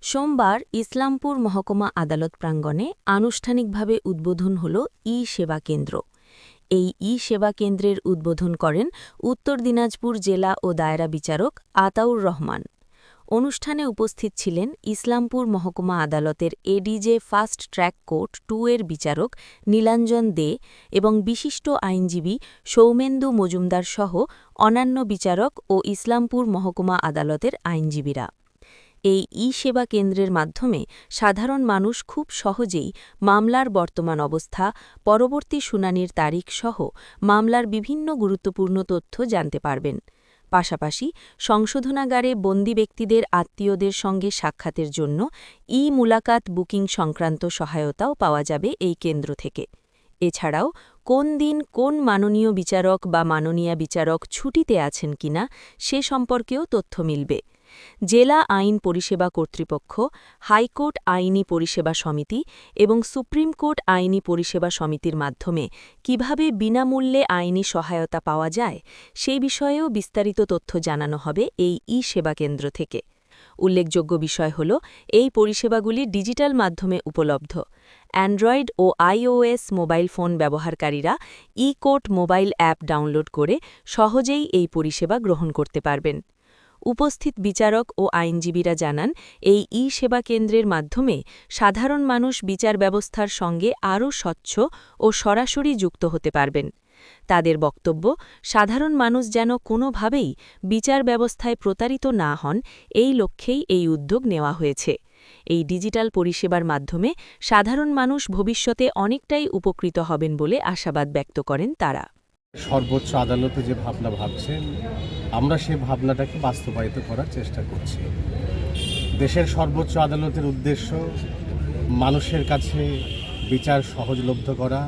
সোমবার ইসলামপুর মহকুমা আদালত প্রাঙ্গণে আনুষ্ঠানিকভাবে উদ্বোধন হল ই-সেবা কেন্দ্র। এই ই-সেবা কেন্দ্রের উদ্বোধন করেন উত্তর দিনাজপুর জেলা ও দায়রা বিচারক আতাউর রহমান। অনুষ্ঠানে উপস্থিত ছিলেন ইসলামপুর মহকুমা আদালতের এডিজে ফাস্ট ট্র্যাক কোর্ট 2 এর বিচারক নীলাঞ্জন দে এবং বিশিষ্ট আইনজীবী সৌমেন্দু মজুমদার সহ অন্যান্য বিচারক ও ইসলামপুর মহকুমা আদালতের আইনজীবীরা। এই ই-সেবা কেন্দ্রের মাধ্যমে সাধারণ মানুষ খুব সহজেই মামলার বর্তমান অবস্থা, পরবর্তী শুনানির তারিখ সহ মামলার বিভিন্ন গুরুত্বপূর্ণ তথ্য জানতে পারবেন। পাশাপাশি সংশোধনাগারে বন্দী ব্যক্তিদের আত্মীয়দের সঙ্গে সাক্ষাতের জন্য ই-মুলাকাত বুকিং সংক্রান্ত সহায়তাও পাওয়া যাবে এই কেন্দ্র থেকে। এছাড়াও কোন দিন কোন মাননীয় বিচারক বা মাননীয়া বিচারক ছুটিতে আছেন কিনা সে সম্পর্কেও তথ্য মিলবে। জেলা আইন পরিষেবা কর্তৃপক্ষ, হাইকোর্ট আইনি পরিষেবা সমিতি এবং সুপ্রিম কোর্ট আইনি পরিষেবা সমিতির মাধ্যমে কিভাবে বিনামূল্যে আইনি সহায়তা পাওয়া যায় সেই বিষয়েও বিস্তারিত তথ্য জানানো হবে এই ই-সেবা কেন্দ্র থেকে। উল্লেখযোগ্য বিষয় হল এই পরিষেবাগুলি ডিজিটাল মাধ্যমে উপলব্ধ। অ্যান্ড্রয়েড ও আইওএস মোবাইল ফোন ব্যবহারকারীরা ই-কোর্ট মোবাইল অ্যাপ ডাউনলোড করে সহজেই এই পরিষেবা গ্রহণ করতে পারবেন। উপস্থিত বিচারক ও আইনজীবীরা জানান, এই ই-সেবা কেন্দ্রের মাধ্যমে সাধারণ মানুষ বিচার ব্যবস্থার সঙ্গে আরও স্বচ্ছ ও সরাসরি যুক্ত হতে পারবেন। তাদের বক্তব্য, সাধারণ মানুষ যেন কোনোভাবেই বিচার ব্যবস্থায় প্রতারিত না হন, এই লক্ষ্যেই এই উদ্যোগ নেওয়া হয়েছে। এই ডিজিটাল পরিষেবার মাধ্যমে সাধারণ মানুষ ভবিষ্যতে অনেকটাই উপকৃত হবেন বলে আশাবাদ ব্যক্ত করেন তারা। সর্বোচ্চ আদালতে যে ভাবনা ভাবছেন, আমরা সেই ভাবনাটাকে বাস্তবায়িত করার চেষ্টা করছি। দেশের সর্বোচ্চ আদালতের উদ্দেশ্য মানুষের কাছে বিচার সহজলভ্য করা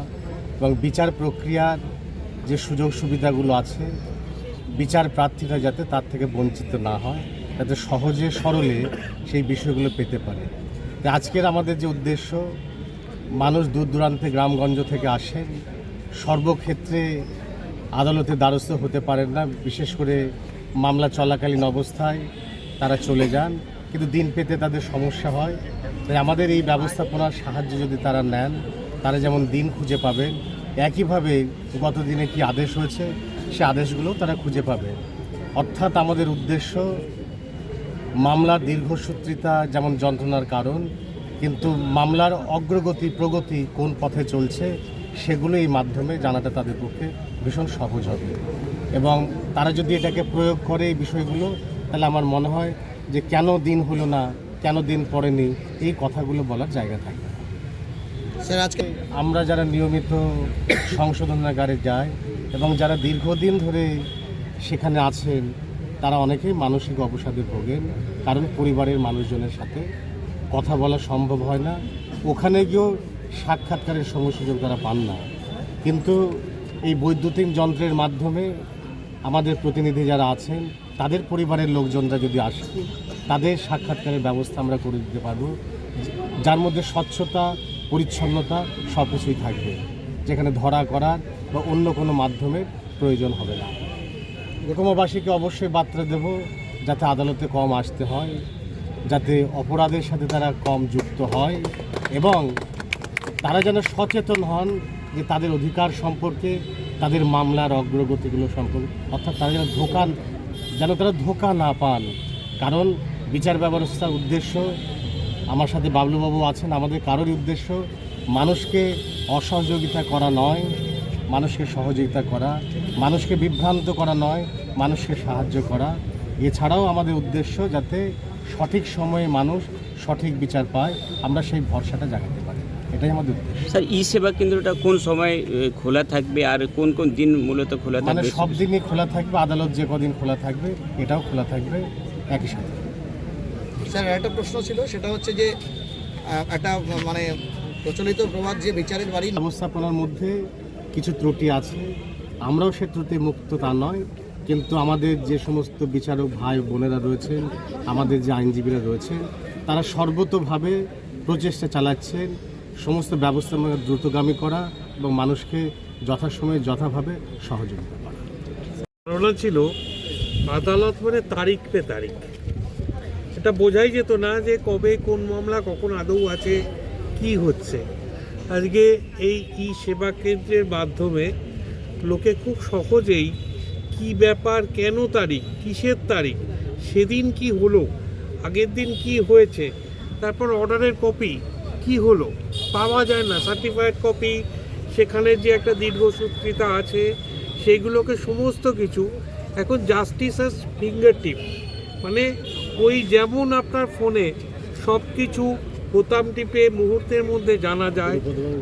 এবং বিচার প্রক্রিয়ার যে সুযোগ সুবিধাগুলো আছে, বিচার প্রার্থীরা যাতে তার থেকে বঞ্চিত না হয়, যাতে সহজে সরলে সেই বিষয়গুলো পেতে পারে। আজকের আমাদের যে উদ্দেশ্য, মানুষ দূর দূরান্তে গ্রামগঞ্জ থেকে আসেন, সর্বক্ষেত্রে আদালতে দ্বারস্থ হতে পারেন না, বিশেষ করে মামলা চলাকালীন অবস্থায় তারা চলে যান, কিন্তু দিন পেতে তাদের সমস্যা হয়। তাই আমাদের এই ব্যবস্থাপনার সাহায্য যদি তারা নেন, তারা যেমন দিন খুঁজে পাবেন, একইভাবে গত দিনে কি আদেশ হয়েছে সে আদেশগুলো তারা খুঁজে পাবে। অর্থাৎ আমাদের উদ্দেশ্য মামলার দীর্ঘসূত্রিতা যেমন যন্ত্রণার কারণ, কিন্তু মামলার অগ্রগতি প্রগতি কোন পথে চলছে সেগুলো এই মাধ্যমে জানাটা তাদের পক্ষে ভীষণ সহজ হবে। এবং তারা যদি এটাকে প্রয়োগ করে এই বিষয়গুলো, তাহলে আমার মনে হয় যে কেন দিন হলো না, কেন দিন পড়েনি, এই কথাগুলো বলার জায়গা থাকবে। স্যার, আজকে আমরা যারা নিয়মিত সংশোধনাগারে যাই এবং যারা দীর্ঘদিন ধরে সেখানে আছেন, তারা অনেকেই মানসিক অবসাদে ভোগেন, কারণ পরিবারের মানুষজনের সাথে কথা বলা সম্ভব হয় না, ওখানে গিয়েও সাক্ষাৎকারের সুযোগ তারা পান না। কিন্তু এই বৈদ্যুতিক যন্ত্রের মাধ্যমে আমাদের প্রতিনিধি যারা আছেন, তাদের পরিবারের লোকজনরা যদি আসে, তাদের সাক্ষাৎকারের ব্যবস্থা আমরা করে দিতে পারব, যার মধ্যে স্বচ্ছতা, পরিচ্ছন্নতা সব কিছুই থাকবে, যেখানে ধরা করার বা অন্য কোনো মাধ্যমের প্রয়োজন হবে না। মহকুমাবাসীকে অবশ্যই বার্তা দেব, যাতে আদালতে কম আসতে হয়, যাতে অপরাধের সাথে তারা কম যুক্ত হয় এবং তারা যেন সচেতন হন যে তাদের অধিকার সম্পর্কে, তাদের মামলার অগ্রগতিগুলো সম্পর্কে, অর্থাৎ তারা যেন তারা ধোঁকা না পান। কারণ বিচার ব্যবস্থার উদ্দেশ্য, আমার সাথে বাবলুবাবু আছেন, আমাদের কারোরই উদ্দেশ্য মানুষকে অসহযোগিতা করা নয়, মানুষকে সহযোগিতা করা, মানুষকে বিভ্রান্ত করা নয়, মানুষকে সাহায্য করা। এছাড়াও আমাদের উদ্দেশ্য যাতে সঠিক সময়ে মানুষ সঠিক বিচার পায়, আমরা সেই ভরসাটা জাগাতে পারি, এটাই আমাদের উদ্দেশ্য। স্যার, ই সেবা কেন্দ্রটা কোন সময় খোলা থাকবে আর কোন কোন দিন মূলত খোলা থাকবে? মানে সব দিনই খোলা থাকবে, আদালত যে কদিন খোলা থাকবে এটাও খোলা থাকবে একই সাথে। স্যার, একটা প্রশ্ন ছিল, সেটা হচ্ছে যে একটা মানে প্রচলিত প্রবাদ যে বিচারের বাড়ি ব্যবস্থাপনার মধ্যে কিছু ত্রুটি আছে, আমরাও সে ত্রুটি মুক্ত তা নয়, কিন্তু আমাদের যে সমস্ত বিচারক ভাই বোনেরা রয়েছেন, আমাদের যে আইনজীবীরা রয়েছেন, তারা সর্বতোভাবে প্রচেষ্টা চালাচ্ছেন সমস্ত ব্যবস্থাপনা দ্রুতগামী করা এবং মানুষকে যথাসময়ে যথাভাবে সহযোগিতা করা। ধারণা ছিল আদালত মানে তারিখ পে তারিখ, এটা বোঝাই যেত না যে কবে কোন মামলা কখন আদৌ আছে কি হচ্ছে। আজকে এই সেবা কেন্দ্রের মাধ্যমে লোকে খুব সহজেই কি ব্যাপার, কেন তারিখ, কিসের তারিখ, সেদিন কি হলো, আগের দিন কি হয়েছে, তারপর অর্ডারের কপি কি হলো পাওয়া যায় না, সার্টিফাইড কপি, সেখানে যে একটা দীর্ঘসূত্রিতা আছে, সেইগুলোকে সমস্ত কিছু এখন জাস্টিস অ্যাজ ফিঙ্গার টিপ, মানে ওই যেমন আপনার ফোনে সব কিছু বোতাম টিপে মুহূর্তের মধ্যে জানা যায়,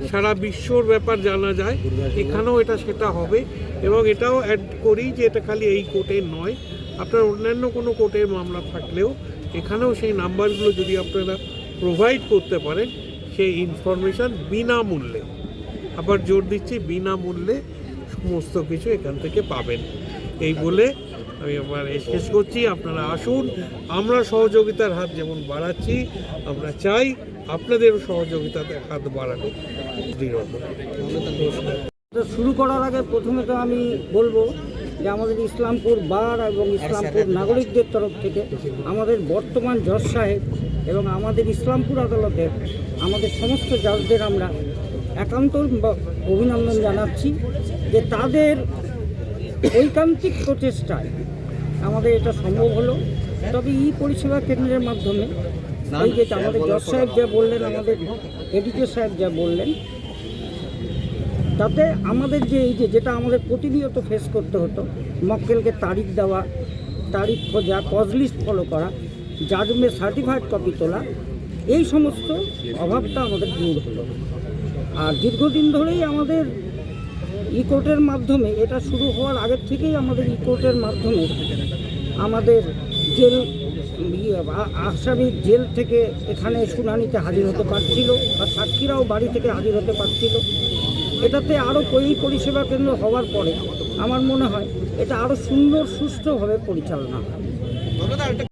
সারা বিশ্বর ব্যাপার জানা যায়, এখানেও এটা সেটা হবে। এবং এটাও অ্যাড করি যে এটা খালি এই কোর্টের নয়, আপনার অন্যান্য কোনো কোর্টের মামলা থাকলেও এখানেও সেই নাম্বারগুলো যদি আপনারা প্রোভাইড করতে পারেন, সেই ইনফরমেশান বিনামূল্যে, আবার জোর দিচ্ছি বিনামূল্যে সমস্ত কিছু এখান থেকে পাবেন। এই বলে আমি আমার শেষ করছি। আপনারা আসুন, আমরা সহযোগিতার হাত যেমন বাড়াচ্ছি, আমরা চাই আপনাদেরও সহযোগিতার হাত বাড়ানো দৃঢ়। তো শুরু করার আগে প্রথমে তো আমি বলবো যে আমাদের ইসলামপুর বার এবং ইসলামপুর নাগরিকদের তরফ থেকে আমাদের বর্তমান জজ সাহেব এবং আমাদের ইসলামপুর আদালতের আমাদের সমস্ত জজদের আমরা একান্ত অভিনন্দন জানাচ্ছি যে তাদের ঐকান্তিক প্রচেষ্টায় আমাদের এটা সম্ভব হলো। তবে পরিষেবা কেন্দ্রের মাধ্যমে এই যে আমাদের জজ সাহেব যা বললেন, আমাদের এডিটর সাহেব যা বললেন, তাতে আমাদের যে এই যেটা আমাদের প্রতিনিয়ত ফেস করতে হতো, মক্কেলকে তারিখ দেওয়া, তারিখ খোঁজা, কজ লিস্ট ফলো করা, জাজমেন্ট সার্টিফাইড কপি তোলা, এই সমস্ত অভাবটা আমাদের দূর হলো। আর দীর্ঘদিন ধরেই আমাদের কোর্টের মাধ্যমে, এটা শুরু হওয়ার আগের থেকেই আমাদের কোর্টের মাধ্যমে আমাদের জেল আসামি জেল থেকে এখানে শুনানিতে হাজির হতে পারছিল, আর সাক্ষীরাও বাড়ি থেকে হাজির হতে পারছিল। এটাতে আরও পরিষেবা কেন্দ্র হওয়ার পরে আমার মনে হয় এটা আরও সুন্দর সুষ্ঠুভাবে পরিচালনা হবে।